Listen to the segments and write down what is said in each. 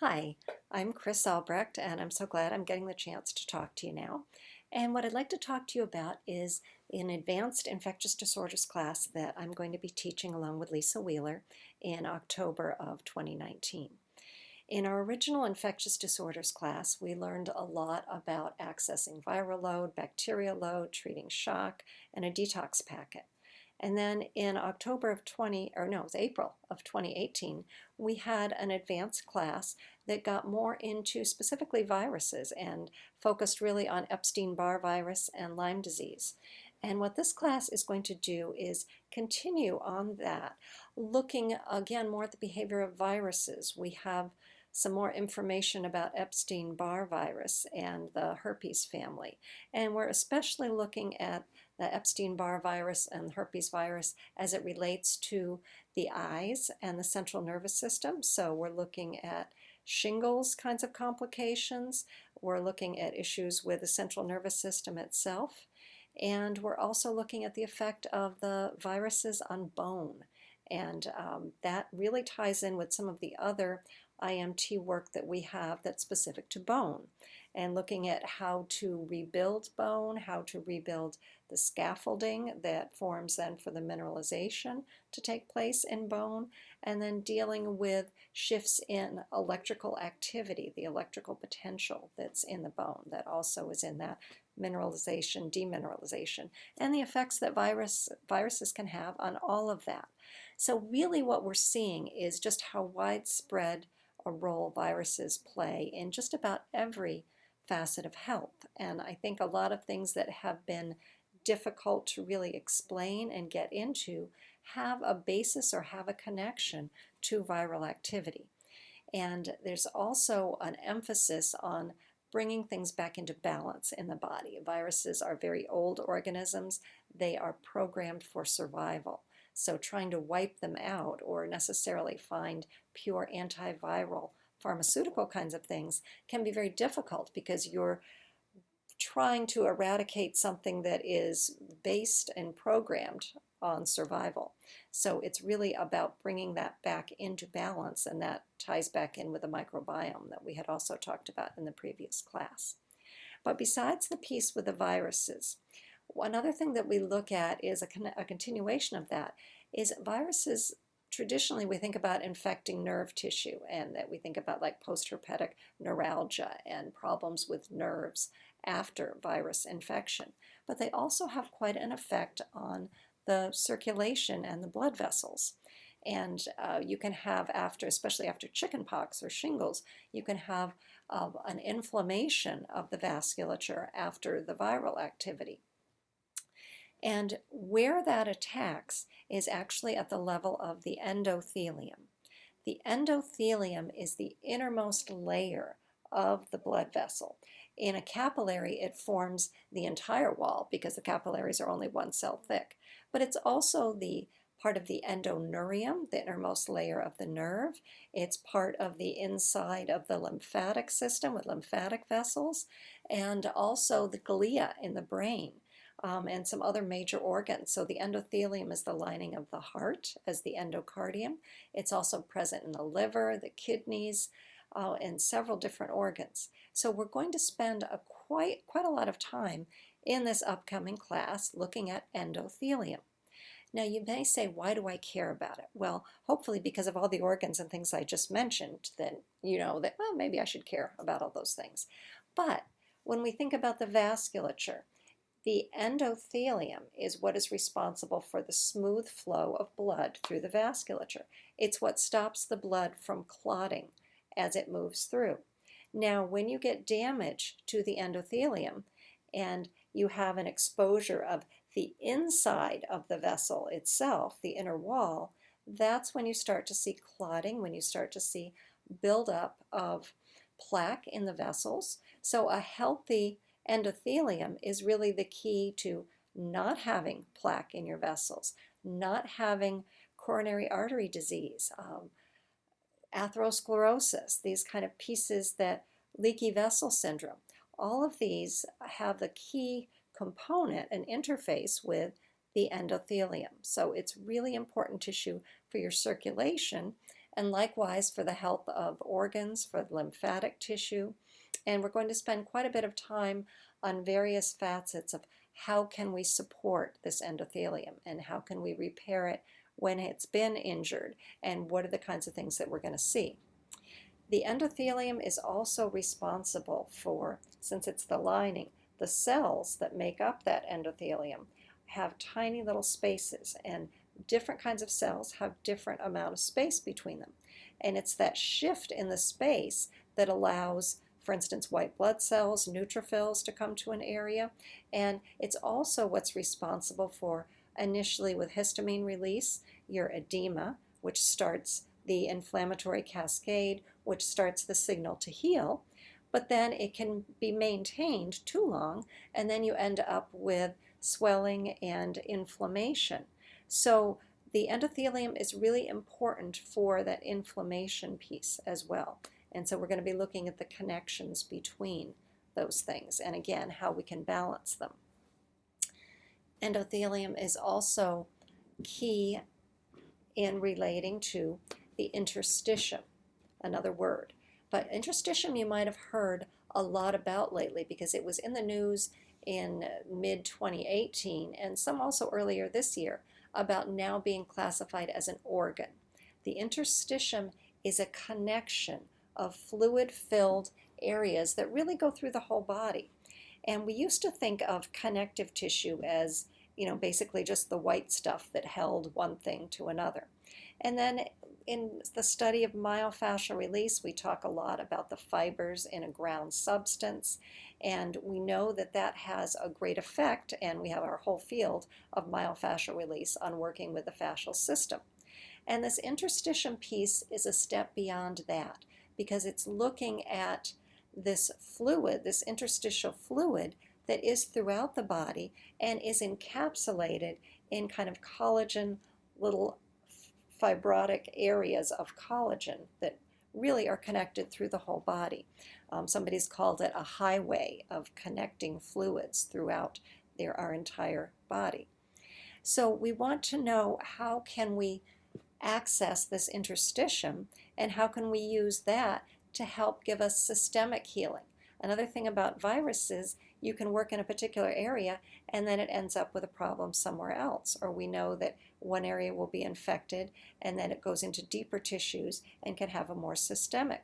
Hi, I'm Kris Albrecht, and I'm so glad I'm getting the chance to talk to you now. And what I'd like to talk to you about is an advanced infectious disorders class that I'm going to be teaching along with Lisa Wheeler in October of 2019. In our original infectious disorders class, we learned a lot about accessing viral load, bacterial load, treating shock, and a detox packet. And then in April of 2018, we had an advanced class that got more into specifically viruses and focused really on Epstein-Barr virus and Lyme disease. And what this class is going to do is continue on that, looking again more at the behavior of viruses. We have some more information about Epstein-Barr virus and the herpes family. And we're especially looking at the Epstein-Barr virus and herpes virus as it relates to the eyes and the central nervous system. So we're looking at shingles kinds of complications. We're looking at issues with the central nervous system itself. And we're also looking at the effect of the viruses on bone. And that really ties in with some of the other IMT work that we have that's specific to bone, and looking at how to rebuild bone, how to rebuild the scaffolding that forms then for the mineralization to take place in bone, and then dealing with shifts in electrical activity, the electrical potential that's in the bone that also is in that mineralization, demineralization, and the effects that viruses can have on all of that. So really what we're seeing is just how widespread a role viruses play in just about every facet of health. And I think a lot of things that have been difficult to really explain and get into have a basis or have a connection to viral activity. And there's also an emphasis on bringing things back into balance in the body. Viruses are very old organisms. They are programmed for survival. So trying to wipe them out or necessarily find pure antiviral pharmaceutical kinds of things can be very difficult because you're trying to eradicate something that is based and programmed on survival. So it's really about bringing that back into balance, and that ties back in with the microbiome that we had also talked about in the previous class. But besides the piece with the viruses, another thing that we look at is a continuation of that is viruses. Traditionally, we think about infecting nerve tissue, and that we think about like postherpetic neuralgia and problems with nerves after virus infection. But they also have quite an effect on the circulation and the blood vessels. And you can have especially after chickenpox or shingles, you can have an inflammation of the vasculature after the viral activity. And where that attacks is actually at the level of the endothelium. The endothelium is the innermost layer of the blood vessel. In a capillary, it forms the entire wall because the capillaries are only one cell thick. But it's also the part of the endoneurium, the innermost layer of the nerve. It's part of the inside of the lymphatic system with lymphatic vessels, and also the glia in the brain. And some other major organs. So the endothelium is the lining of the heart as the endocardium. It's also present in the liver, the kidneys, and several different organs. So we're going to spend quite a lot of time in this upcoming class looking at endothelium. Now you may say, why do I care about it? Well, hopefully because of all the organs and things I just mentioned, then you know that, well, maybe I should care about all those things. But when we think about the vasculature, the endothelium is what is responsible for the smooth flow of blood through the vasculature. It's what stops the blood from clotting as it moves through. Now, when you get damage to the endothelium and you have an exposure of the inside of the vessel itself, the inner wall, that's when you start to see clotting, when you start to see buildup of plaque in the vessels. So a healthy endothelium is really the key to not having plaque in your vessels, not having coronary artery disease, atherosclerosis, these kind of pieces that leaky vessel syndrome. All of these have the key component, an interface with the endothelium. So it's really important tissue for your circulation and likewise for the health of organs, for lymphatic tissue. And we're going to spend quite a bit of time on various facets of how can we support this endothelium and how can we repair it when it's been injured, and what are the kinds of things that we're going to see. The endothelium is also responsible for, since it's the lining, the cells that make up that endothelium have tiny little spaces, and different kinds of cells have different amount of space between them. And it's that shift in the space that allows, for instance, white blood cells, neutrophils to come to an area. And it's also what's responsible for, initially with histamine release, your edema, which starts the inflammatory cascade, which starts the signal to heal. But then it can be maintained too long, and then you end up with swelling and inflammation. So the endothelium is really important for that inflammation piece as well. And so we're going to be looking at the connections between those things, and again, how we can balance them. Endothelium is also key in relating to the interstitium, another word. But interstitium you might have heard a lot about lately because it was in the news in mid-2018 and some also earlier this year about now being classified as an organ. The interstitium is a connection of fluid-filled areas that really go through the whole body. And we used to think of connective tissue as, basically just the white stuff that held one thing to another. And then in the study of myofascial release, we talk a lot about the fibers in a ground substance, and we know that that has a great effect, and we have our whole field of myofascial release on working with the fascial system. And this interstitium piece is a step beyond that, because it's looking at this fluid, this interstitial fluid that is throughout the body and is encapsulated in kind of collagen, little fibrotic areas of collagen that really are connected through the whole body. Somebody's called it a highway of connecting fluids throughout our entire body. So we want to know how can we access this interstitium and how can we use that to help give us systemic healing. Another thing about viruses, you can work in a particular area and then it ends up with a problem somewhere else. Or we know that one area will be infected and then it goes into deeper tissues and can have a more systemic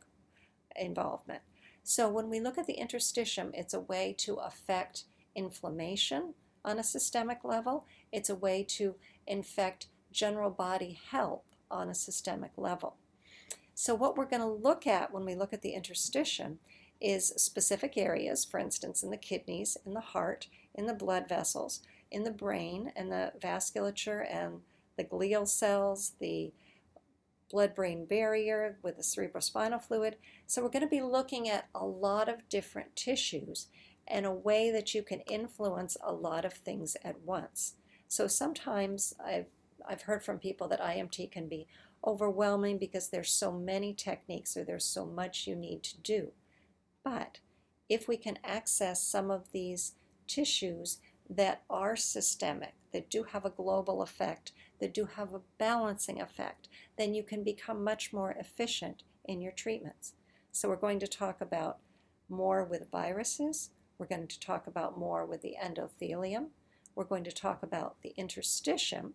involvement. So when we look at the interstitium, it's a way to affect inflammation on a systemic level. It's a way to infect general body health on a systemic level. So what we're going to look at when we look at the interstitium is specific areas, for instance, in the kidneys, in the heart, in the blood vessels, in the brain, and the vasculature and the glial cells, the blood-brain barrier with the cerebrospinal fluid. So we're going to be looking at a lot of different tissues and a way that you can influence a lot of things at once. So sometimes I've heard from people that IMT can be overwhelming because there's so many techniques or there's so much you need to do. But if we can access some of these tissues that are systemic, that do have a global effect, that do have a balancing effect, then you can become much more efficient in your treatments. So we're going to talk about more with viruses. We're going to talk about more with the endothelium. We're going to talk about the interstitium.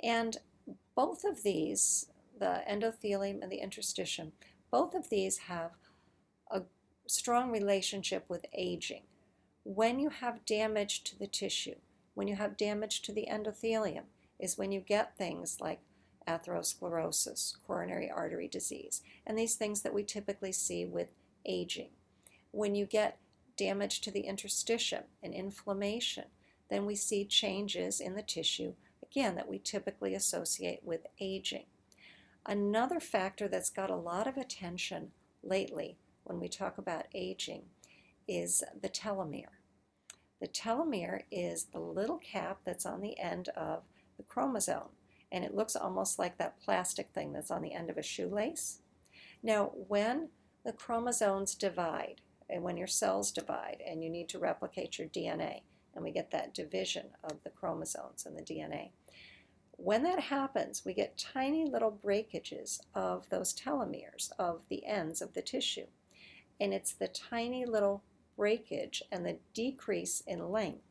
And both of these, the endothelium and the interstitium, both of these have a strong relationship with aging. When you have damage to the tissue, when you have damage to the endothelium, is when you get things like atherosclerosis, coronary artery disease, and these things that we typically see with aging. When you get damage to the interstitium and inflammation, then we see changes in the tissue, again, that we typically associate with aging. Another factor that's got a lot of attention lately when we talk about aging is the telomere. The telomere is the little cap that's on the end of the chromosome, and it looks almost like that plastic thing that's on the end of a shoelace. Now, when the chromosomes divide, and when your cells divide, and you need to replicate your DNA, and we get that division of the chromosomes and the DNA, When that happens, we get tiny little breakages of those telomeres, of the ends of the tissue. And it's the tiny little breakage and the decrease in length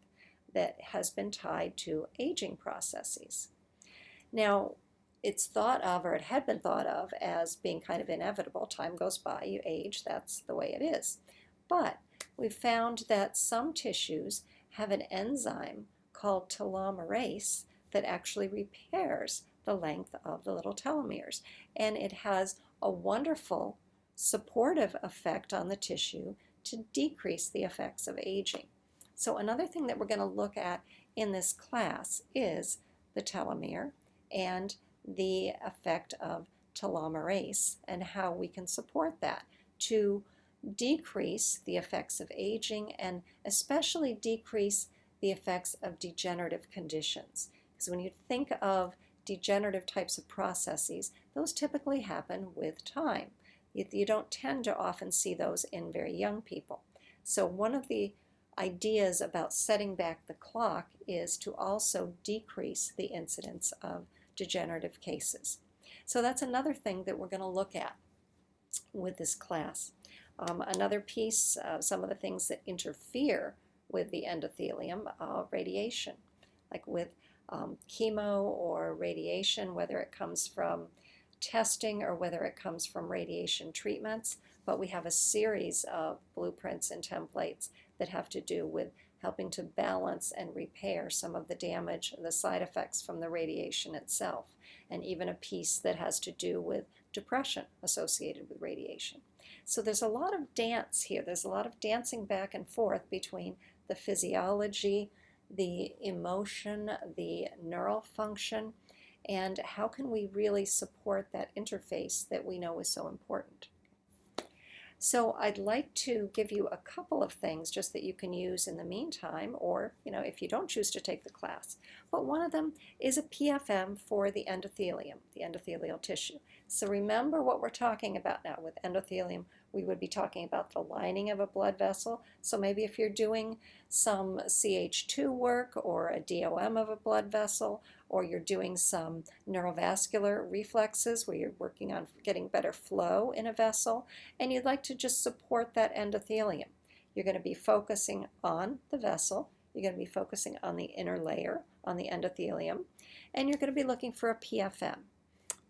that has been tied to aging processes. Now, it's thought of, or it had been thought of, as being kind of inevitable. Time goes by, you age, that's the way it is. But we've found that some tissues have an enzyme called telomerase that actually repairs the length of the little telomeres. And it has a wonderful supportive effect on the tissue to decrease the effects of aging. So another thing that we're going to look at in this class is the telomere and the effect of telomerase and how we can support that to decrease the effects of aging and especially decrease the effects of degenerative conditions. Because when you think of degenerative types of processes, those typically happen with time. You don't tend to often see those in very young people. So one of the ideas about setting back the clock is to also decrease the incidence of degenerative cases. So that's another thing that we're going to look at with this class. Another piece, some of the things that interfere with the endothelium, radiation, like with chemo or radiation, whether it comes from testing or whether it comes from radiation treatments. But we have a series of blueprints and templates that have to do with helping to balance and repair some of the damage, the side effects from the radiation itself, and even a piece that has to do with depression associated with radiation. So there's a lot of dance here. There's a lot of dancing back and forth between the physiology, the emotion, the neural function, and how can we really support that interface that we know is so important. So I'd like to give you a couple of things just that you can use in the meantime, or if you don't choose to take the class. But one of them is a PFM for the endothelium, the endothelial tissue. So remember what we're talking about now. With endothelium, we would be talking about the lining of a blood vessel. So maybe if you're doing some CH2 work or a DOM of a blood vessel, or you're doing some neurovascular reflexes where you're working on getting better flow in a vessel, and you'd like to just support that endothelium. You're going to be focusing on the vessel, you're going to be focusing on the inner layer, on the endothelium, and you're going to be looking for a PFM.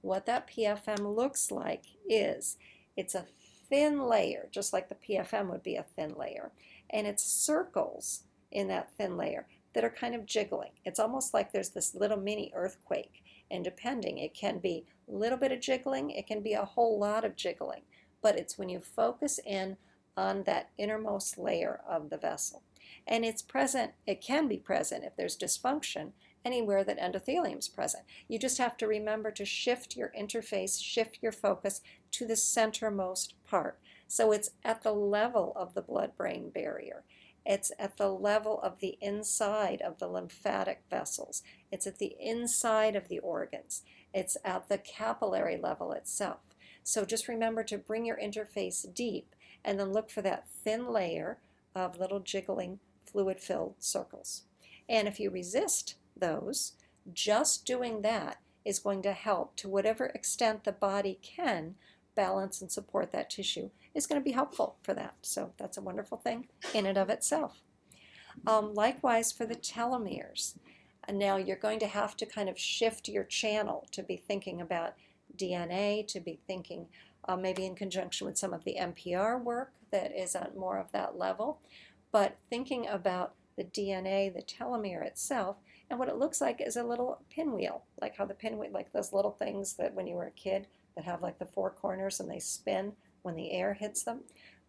What that PFM looks like is it's a thin layer, just like the PFM would be a thin layer, and it's circles in that thin layer that are kind of jiggling. It's almost like there's this little mini earthquake, and depending, it can be a little bit of jiggling, it can be a whole lot of jiggling, but it's when you focus in on that innermost layer of the vessel. And it's present, it can be present if there's dysfunction anywhere that endothelium is present. You just have to remember to shift your interface, shift your focus to the centermost part. So it's at the level of the blood-brain barrier. It's at the level of the inside of the lymphatic vessels. It's at the inside of the organs. It's at the capillary level itself. So just remember to bring your interface deep and then look for that thin layer of little jiggling fluid-filled circles. And if you resist those, just doing that is going to help to whatever extent the body can balance and support that tissue is going to be helpful for that. So that's a wonderful thing in and of itself. Likewise for the telomeres. And now you're going to have to kind of shift your channel to be thinking about DNA, to be thinking maybe in conjunction with some of the NPR work that is at more of that level, but thinking about the DNA, the telomere itself, and what it looks like is a little pinwheel, like how the pinwheel, like those little things that when you were a kid that have like the four corners and they spin when the air hits them.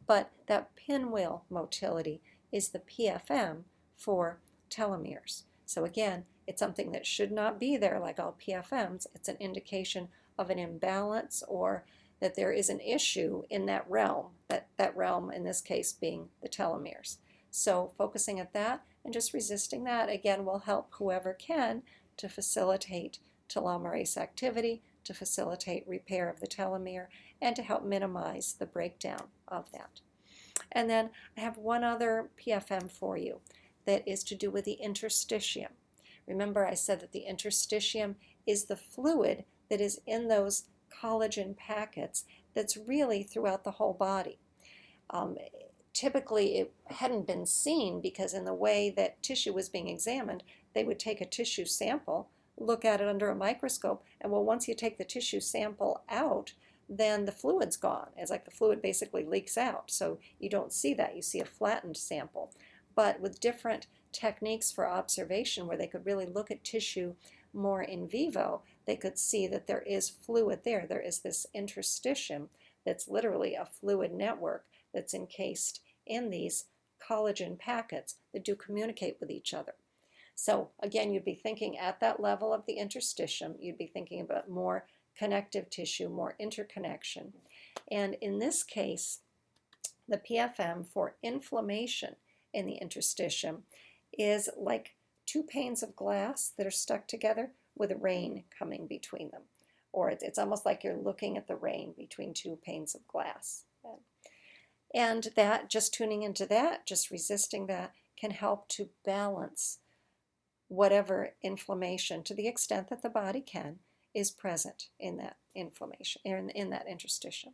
But that pinwheel motility is the PFM for telomeres. So again, it's something that should not be there like all PFMs. It's an indication of an imbalance or that there is an issue in that realm, that realm in this case being the telomeres. So focusing at that and just resisting that, again, will help whoever can to facilitate telomerase activity, to facilitate repair of the telomere, and to help minimize the breakdown of that. And then I have one other PFM for you that is to do with the interstitium. Remember I said that the interstitium is the fluid that is in those collagen packets that's really throughout the whole body. Typically, it hadn't been seen because in the way that tissue was being examined, they would take a tissue sample, look at it under a microscope, and well, once you take the tissue sample out, then the fluid's gone. It's like the fluid basically leaks out. So you don't see that. You see a flattened sample. But with different techniques for observation where they could really look at tissue more in vivo, they could see that there is fluid there. There is this interstitium that's literally a fluid network that's encased in these collagen packets that do communicate with each other. So again, you'd be thinking at that level of the interstitium, you'd be thinking about more connective tissue, more interconnection. And in this case, the PFM for inflammation in the interstitium is like two panes of glass that are stuck together with rain coming between them. Or it's almost like you're looking at the rain between two panes of glass. And that, just tuning into that, just resisting that, can help to balance whatever inflammation, to the extent that the body can, is present in that inflammation, in that interstitium.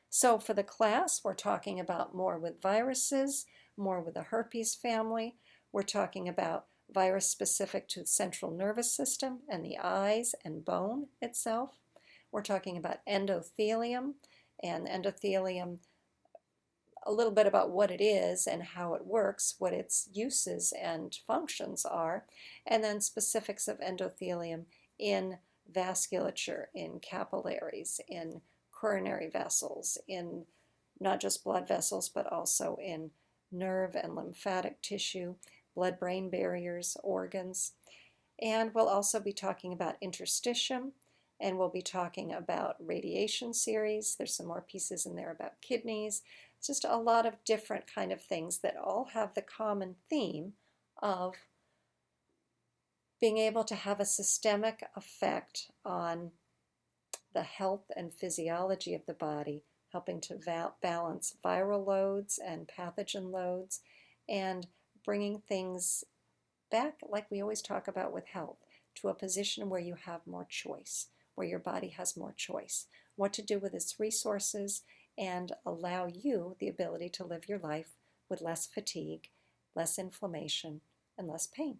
So for the class, we're talking about more with viruses, more with the herpes family. We're talking about virus specific to the central nervous system and the eyes and bone itself. We're talking about endothelium, and endothelium, a little bit about what it is and how it works, what its uses and functions are, and then specifics of endothelium in vasculature, in capillaries, in coronary vessels, in not just blood vessels, but also in nerve and lymphatic tissue, blood-brain barriers, organs. And we'll also be talking about interstitium, and we'll be talking about radiation series. There's some more pieces in there about kidneys. It's just a lot of different kind of things that all have the common theme of being able to have a systemic effect on the health and physiology of the body, helping to balance viral loads and pathogen loads, and bringing things back, like we always talk about with health, to a position where you have more choice, where your body has more choice, what to do with its resources, and allow you the ability to live your life with less fatigue, less inflammation, and less pain.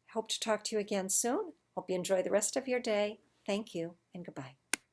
I hope to talk to you again soon. Hope you enjoy the rest of your day. Thank you, and goodbye.